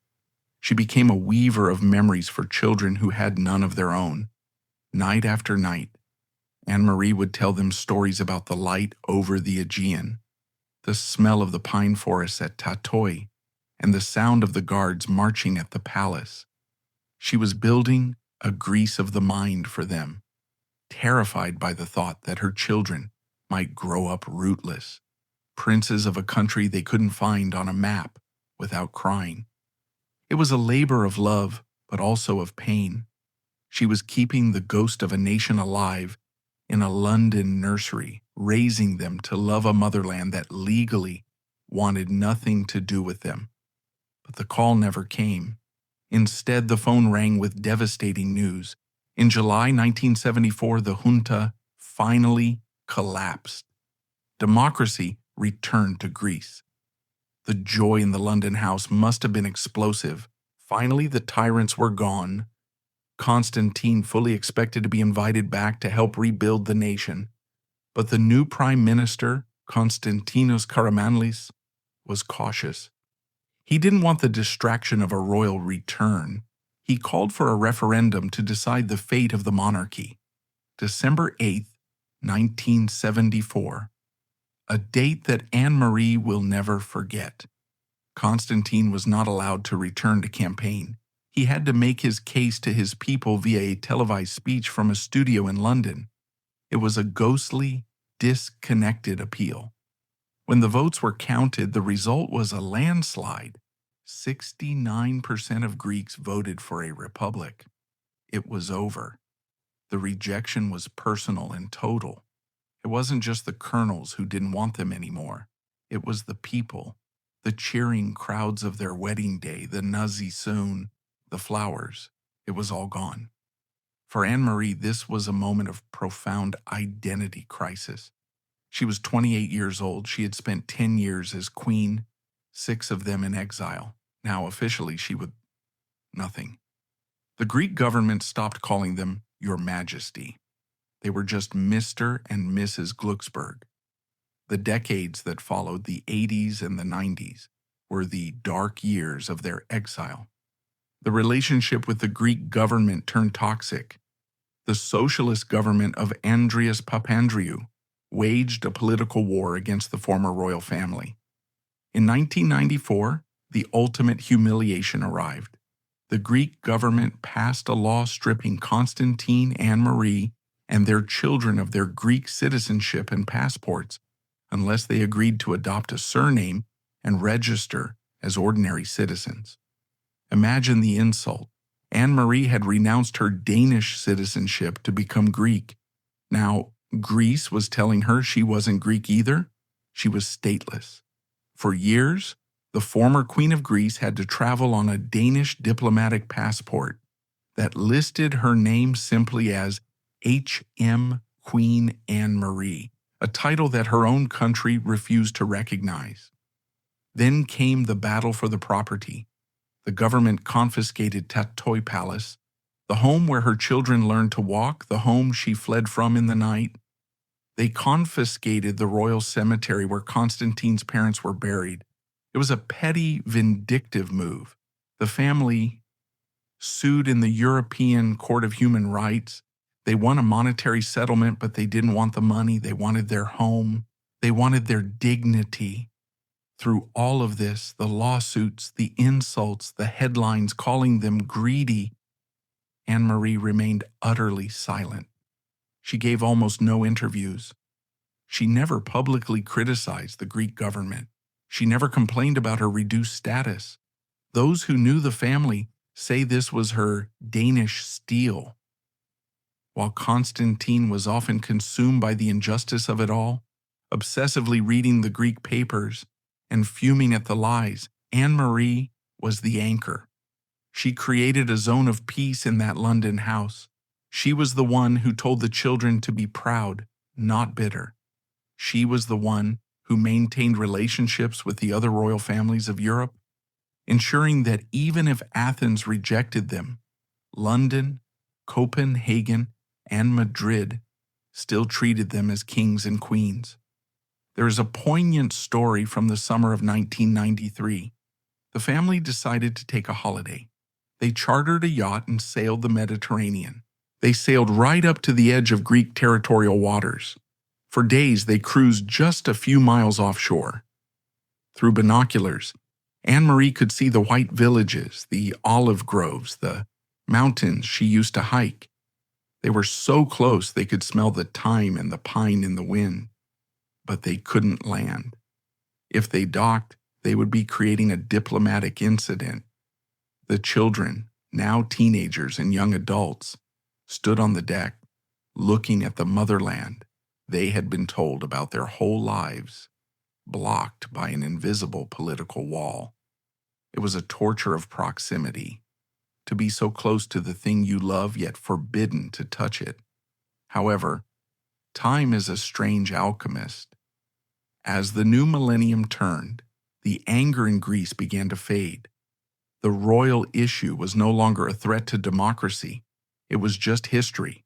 She became a weaver of memories for children who had none of their own. Night after night, Anne-Marie would tell them stories about the light over the Aegean, the smell of the pine forests at Tatoi, and the sound of the guards marching at the palace. She was building a Greece of the mind for them, terrified by the thought that her children might grow up rootless, princes of a country they couldn't find on a map without crying. It was a labor of love, but also of pain. She was keeping the ghost of a nation alive in a London nursery, raising them to love a motherland that legally wanted nothing to do with them. But the call never came. Instead, the phone rang with devastating news. In July 1974, the junta finally collapsed. Democracy returned to Greece. The joy in the London house must have been explosive. Finally, the tyrants were gone. Constantine fully expected to be invited back to help rebuild the nation. But the new prime minister, Konstantinos Karamanlis, was cautious. He didn't want the distraction of a royal return. He called for a referendum to decide the fate of the monarchy. December 8th, 1974. A date that Anne-Marie will never forget. Constantine was not allowed to return to campaign. He had to make his case to his people via a televised speech from a studio in London. It was a ghostly, disconnected appeal. When the votes were counted, the result was a landslide. 69% of Greeks voted for a republic. It was over. The rejection was personal and total. It wasn't just the colonels who didn't want them anymore. It was the people, the cheering crowds of their wedding day, the Nazi soon, the flowers. It was all gone. For Anne-Marie, this was a moment of profound identity crisis. She was 28 years old. She had spent 10 years as queen, 6 of them in exile. Now officially she was nothing. The Greek government stopped calling them Your Majesty. They were just Mr. and Mrs. Glucksberg. The decades that followed, the 80s and the 90s, were the dark years of their exile. The relationship with the Greek government turned toxic. The socialist government of Andreas Papandreou waged a political war against the former royal family. In 1994, the ultimate humiliation arrived. The Greek government passed a law stripping Constantine and Marie and their children of their Greek citizenship and passports unless they agreed to adopt a surname and register as ordinary citizens. Imagine the insult. Anne-Marie had renounced her Danish citizenship to become Greek. Now, Greece was telling her she wasn't Greek either. She was stateless. For years, the former Queen of Greece had to travel on a Danish diplomatic passport that listed her name simply as H.M. Queen Anne-Marie, a title that her own country refused to recognize. Then came the battle for the property. The government confiscated Tatoi Palace, the home where her children learned to walk, the home she fled from in the night. They confiscated the royal cemetery where Constantine's parents were buried. It was a petty, vindictive move. The family sued in the European Court of Human Rights. They won a monetary settlement, but they didn't want the money. They wanted their home. They wanted their dignity. Through all of this, the lawsuits, the insults, the headlines calling them greedy, Anne-Marie remained utterly silent. She gave almost no interviews. She never publicly criticized the Greek government. She never complained about her reduced status. Those who knew the family say this was her Danish steal. While Constantine was often consumed by the injustice of it all, obsessively reading the Greek papers and fuming at the lies, Anne-Marie was the anchor. She created a zone of peace in that London house. She was the one who told the children to be proud, not bitter. She was the one who maintained relationships with the other royal families of Europe, ensuring that even if Athens rejected them, London, Copenhagen, and Madrid still treated them as kings and queens. There is a poignant story from the summer of 1993. The family decided to take a holiday. They chartered a yacht and sailed the Mediterranean. They sailed right up to the edge of Greek territorial waters. For days, they cruised just a few miles offshore. Through binoculars, Anne-Marie could see the white villages, the olive groves, the mountains she used to hike. They were so close they could smell the thyme and the pine in the wind. But they couldn't land. If they docked, they would be creating a diplomatic incident. The children, now teenagers and young adults, stood on the deck, looking at the motherland they had been told about their whole lives, blocked by an invisible political wall. It was a torture of proximity, to be so close to the thing you love yet forbidden to touch it. However, time is a strange alchemist. As the new millennium turned, the anger in Greece began to fade. The royal issue was no longer a threat to democracy. It was just history.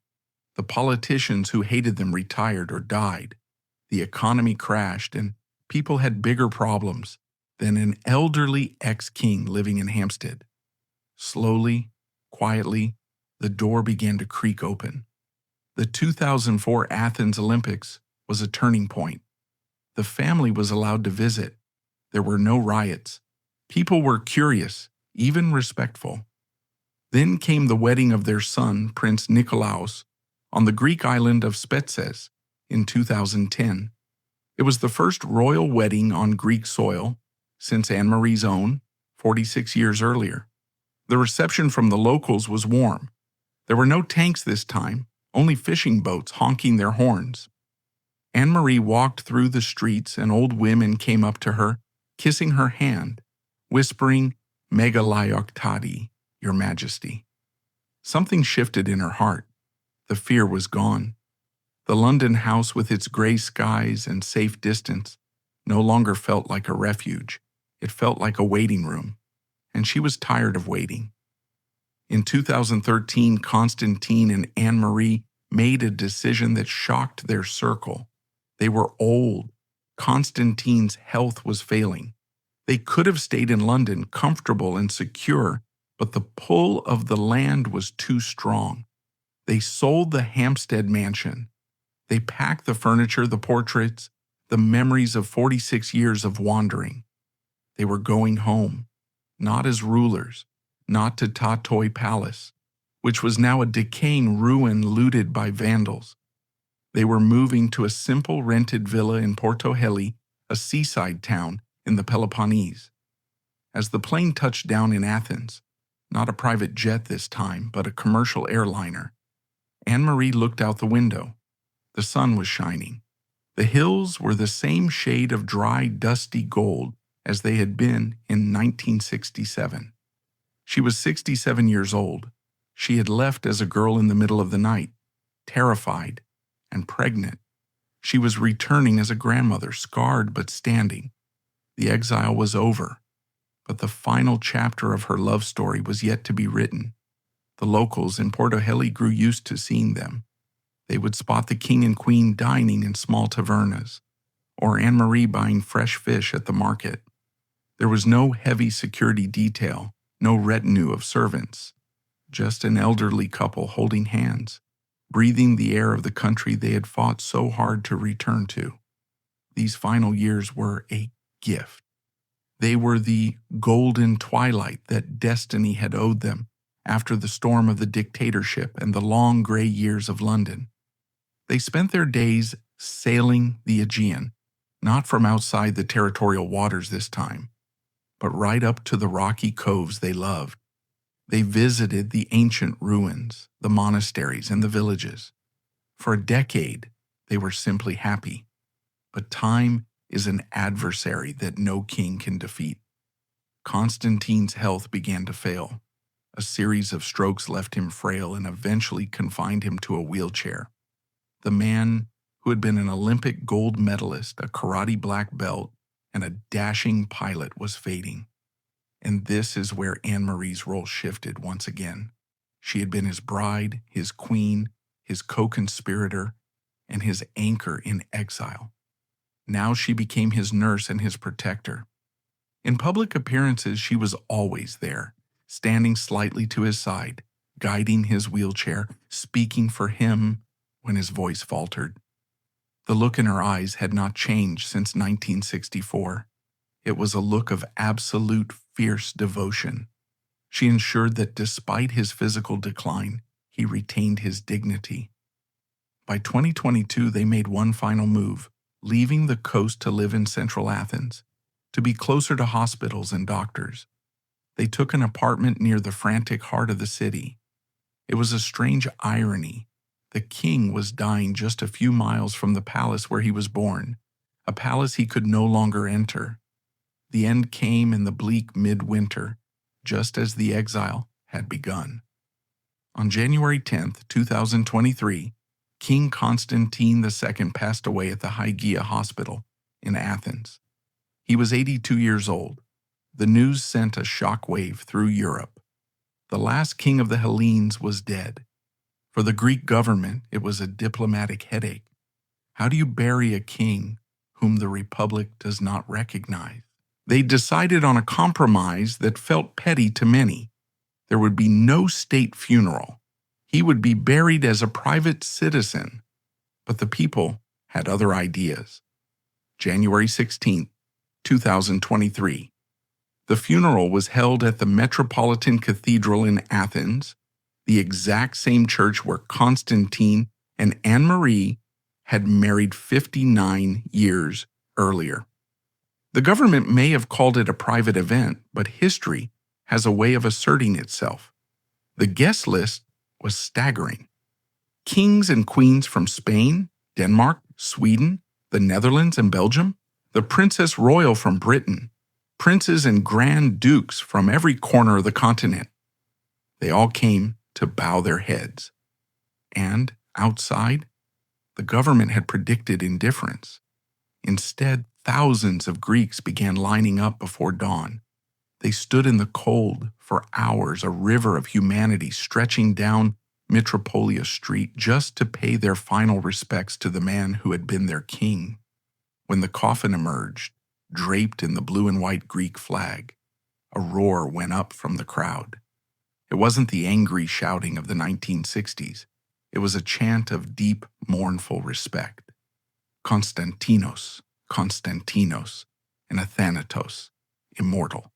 The politicians who hated them retired or died. The economy crashed, and people had bigger problems than an elderly ex-king living in Hampstead. Slowly, quietly, the door began to creak open. The 2004 Athens Olympics was a turning point. The family was allowed to visit. There were no riots. People were curious, even respectful. Then came the wedding of their son, Prince Nikolaos, on the Greek island of Spetses in 2010. It was the first royal wedding on Greek soil since Anne-Marie's own, 46 years earlier. The reception from the locals was warm. There were no tanks this time, only fishing boats honking their horns. Anne-Marie walked through the streets and old women came up to her, kissing her hand, whispering, "Megalioktadi, Your Majesty." Something shifted in her heart. The fear was gone. The London house with its gray skies and safe distance no longer felt like a refuge. It felt like a waiting room, and she was tired of waiting. In 2013, Constantine and Anne-Marie made a decision that shocked their circle. They were old. Constantine's health was failing. They could have stayed in London, comfortable and secure, but the pull of the land was too strong. They sold the Hampstead mansion. They packed the furniture, the portraits, the memories of 46 years of wandering. They were going home, not as rulers, not to Tatoy Palace, which was now a decaying ruin looted by vandals. They were moving to a simple rented villa in Porto Heli, a seaside town in the Peloponnese. As the plane touched down in Athens, not a private jet this time, but a commercial airliner, Anne-Marie looked out the window. The sun was shining. The hills were the same shade of dry, dusty gold as they had been in 1967. She was 67 years old. She had left as a girl in the middle of the night, terrified and pregnant. She was returning as a grandmother, scarred but standing. The exile was over, but the final chapter of her love story was yet to be written. The locals in Porto Heli grew used to seeing them. They would spot the king and queen dining in small tavernas, or Anne-Marie buying fresh fish at the market. There was no heavy security detail, no retinue of servants, just an elderly couple holding hands, breathing the air of the country they had fought so hard to return to. These final years were a gift. They were the golden twilight that destiny had owed them after the storm of the dictatorship and the long gray years of London. They spent their days sailing the Aegean, not from outside the territorial waters this time, but right up to the rocky coves they loved. They visited the ancient ruins, the monasteries, and the villages. For a decade, they were simply happy. But time is an adversary that no king can defeat. Constantine's health began to fail. A series of strokes left him frail and eventually confined him to a wheelchair. The man who had been an Olympic gold medalist, a karate black belt, and a dashing pilot was fading. And this is where Anne-Marie's role shifted once again. She had been his bride, his queen, his co-conspirator, and his anchor in exile. Now she became his nurse and his protector. In public appearances, she was always there, standing slightly to his side, guiding his wheelchair, speaking for him when his voice faltered. The look in her eyes had not changed since 1964. It was a look of absolute fierce devotion. She ensured that despite his physical decline, he retained his dignity. By 2022, they made one final move, leaving the coast to live in central Athens, to be closer to hospitals and doctors. They took an apartment near the frantic heart of the city. It was a strange irony. The king was dying just a few miles from the palace where he was born, a palace he could no longer enter. The end came in the bleak midwinter, just as the exile had begun. On January 10, 2023, King Constantine II passed away at the Hygeia Hospital in Athens. He was 82 years old. The news sent a shockwave through Europe. The last king of the Hellenes was dead. For the Greek government, it was a diplomatic headache. How do you bury a king whom the Republic does not recognize? They decided on a compromise that felt petty to many. There would be no state funeral. He would be buried as a private citizen. But the people had other ideas. January 16, 2023. The funeral was held at the Metropolitan Cathedral in Athens, the exact same church where Constantine and Anne-Marie had married 59 years earlier. The government may have called it a private event, but history has a way of asserting itself. The guest list was staggering. Kings and queens from Spain, Denmark, Sweden, the Netherlands, and Belgium, the Princess Royal from Britain, princes and grand dukes from every corner of the continent. They all came to bow their heads. And outside, The government had predicted indifference. Instead, thousands of Greeks began lining up before dawn. They stood in the cold for hours, a river of humanity stretching down Metropolia Street just to pay their final respects to the man who had been their king. When the coffin emerged, draped in the blue and white Greek flag, a roar went up from the crowd. It wasn't the angry shouting of the 1960s. It was a chant of deep, mournful respect. Konstantinos, Konstantinos, and Athanatos, immortal.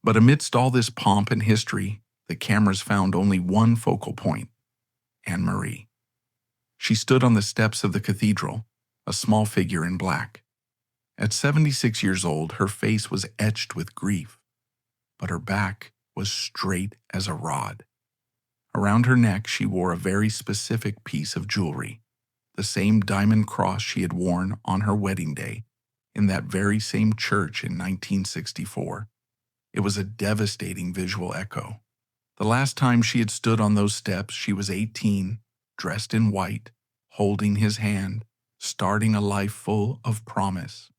But amidst all this pomp and history, the cameras found only one focal point: Anne-Marie. She stood on the steps of the cathedral, a small figure in black. At 76 years old, her face was etched with grief, but her back was straight as a rod. Around her neck, she wore a very specific piece of jewelry, the same diamond cross she had worn on her wedding day in that very same church in 1964. It was a devastating visual echo. The last time she had stood on those steps, she was 18, dressed in white, holding his hand, starting a life full of promise.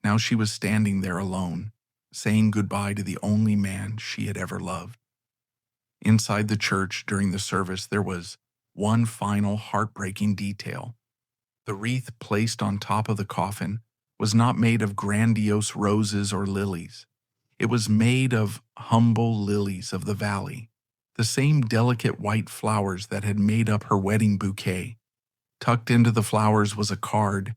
Now she was standing there alone, saying goodbye to the only man she had ever loved. Inside the church during the service, there was one final heartbreaking detail. The wreath placed on top of the coffin was not made of grandiose roses or lilies. It was made of humble lilies of the valley, the same delicate white flowers that had made up her wedding bouquet. Tucked into the flowers was a card,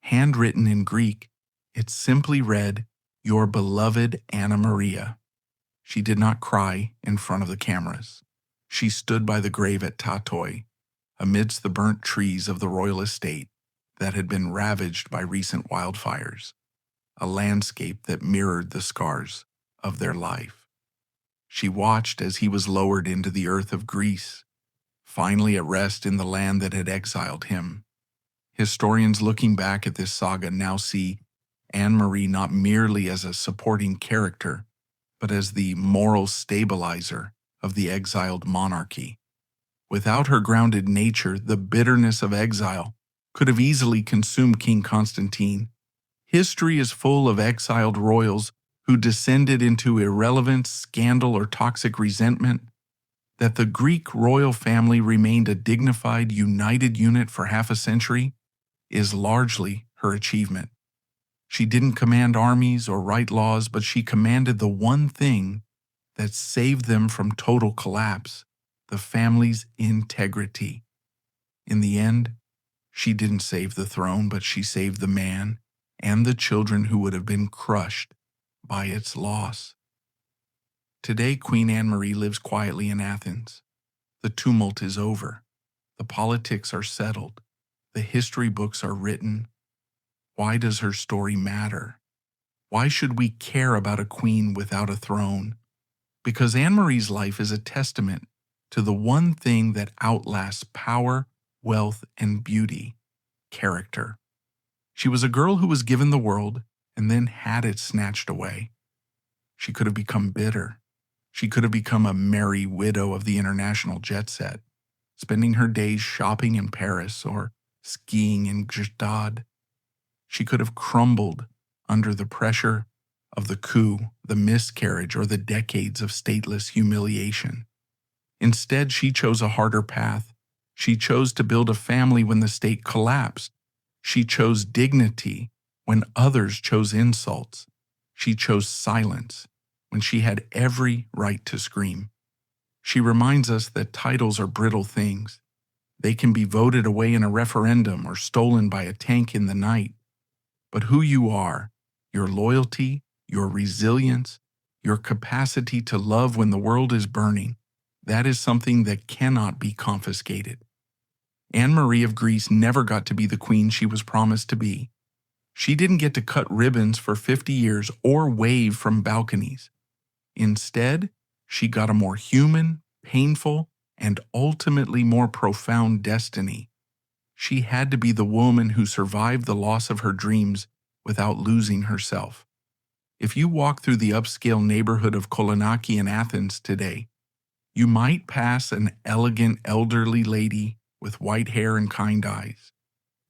handwritten in Greek. It simply read, "Your beloved Anna Maria." She did not cry in front of the cameras. She stood by the grave at Tatoi, amidst the burnt trees of the royal estate that had been ravaged by recent wildfires, a landscape that mirrored the scars of their life. She watched as he was lowered into the earth of Greece, finally at rest in the land that had exiled him. Historians looking back at this saga now see Anne-Marie not merely as a supporting character, but as the moral stabilizer of the exiled monarchy. Without her grounded nature, the bitterness of exile could have easily consumed King Constantine. History is full of exiled royals who descended into irrelevance, scandal, or toxic resentment. That the Greek royal family remained a dignified, united unit for half a century is largely her achievement. She didn't command armies or write laws, but she commanded the one thing that saved them from total collapse: the family's integrity. In the end, she didn't save the throne, but she saved the man and the children who would have been crushed by its loss. Today, Queen Anne-Marie lives quietly in Athens. The tumult is over. The politics are settled. The history books are written. Why does her story matter? Why should we care about a queen without a throne? Because Anne-Marie's life is a testament to the one thing that outlasts power, wealth, and beauty: character. She was a girl who was given the world and then had it snatched away. She could have become bitter. She could have become a merry widow of the international jet set, spending her days shopping in Paris or skiing in Gstaad. She could have crumbled under the pressure of the coup, the miscarriage, or the decades of stateless humiliation. Instead, she chose a harder path. She chose to build a family when the state collapsed. She chose dignity when others chose insults. She chose silence when she had every right to scream. She reminds us that titles are brittle things. They can be voted away in a referendum or stolen by a tank in the night. But who you are, your loyalty, your resilience, your capacity to love when the world is burning, that is something that cannot be confiscated. Anne-Marie of Greece never got to be the queen she was promised to be. She didn't get to cut ribbons for 50 years or wave from balconies. Instead, she got a more human, painful, and ultimately more profound destiny. She had to be the woman who survived the loss of her dreams without losing herself. If you walk through the upscale neighborhood of Kolonaki in Athens today, you might pass an elegant elderly lady with white hair and kind eyes.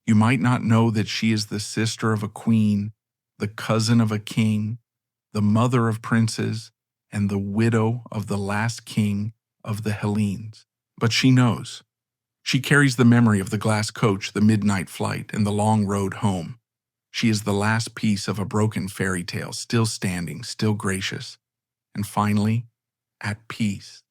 You might not know that she is the sister of a queen, the cousin of a king, the mother of princes, and the widow of the last king of the Hellenes. But she knows. She carries the memory of the glass coach, the midnight flight, and the long road home. She is the last piece of a broken fairy tale, still standing, still gracious, and finally, at peace.